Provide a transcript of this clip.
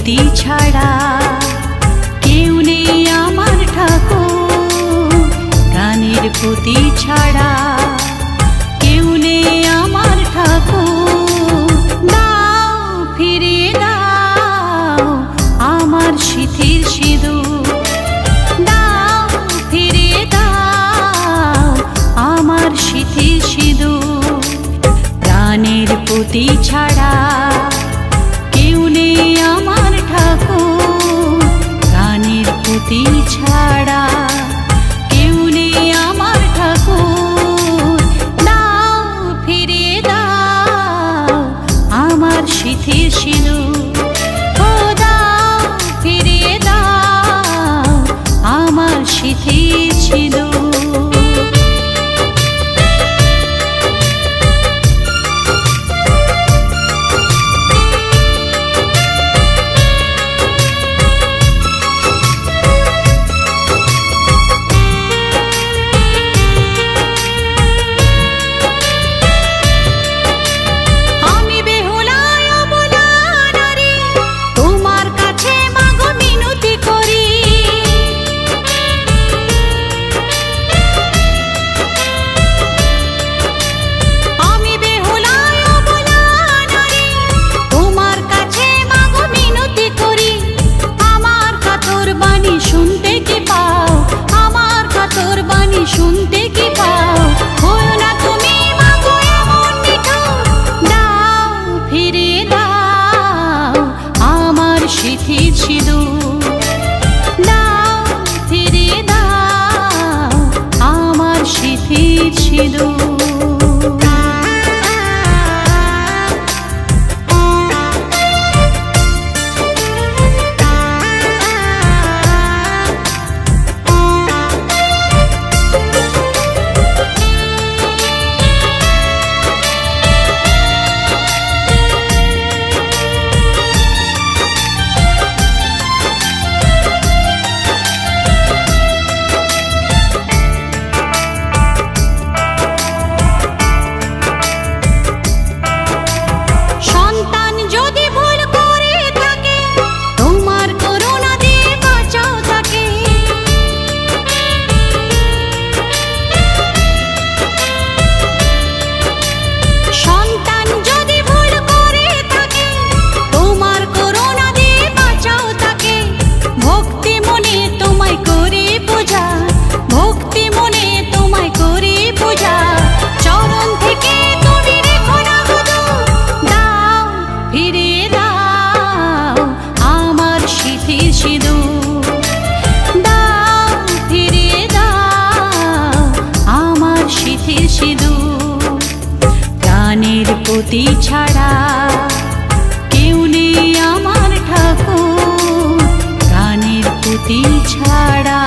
পুঁতি ছাড়া কেউ নেই আমার ঠাকুর। গানের পুঁতি ছাড়া কেউ নেই আমার ঠাকুর। দাও ফিরিয়ে দাও আমার সিঁথির সিঁদুর। দাও ফিরিয়ে দাও আমার সিঁথির সিঁদুর। গানের পুঁতি ছাড়া কেউ নেই আমার ঠাকুর। গানের পুঁতি ছাড়া কেউ নেই আমার ঠাকুর। দাও ফিরিয়ে দাও আমার সিঁথির সিঁদুর। ও দাও ফিরিয়ে দাও আমার সিঁথির সিঁদুর। শুনতে কি পাও হো না তুমি মাগো এমন নিঠুর। দাও ফিরিয়ে দাও আমার সিঁথির সিঁদুর। দাও ফিরিয়ে দাও আমার সিঁথির সিঁদুর। গানের পুঁতি ছাড়া কেউ নেই আমার ঠাকুর। গানের পুঁতি ছাড়া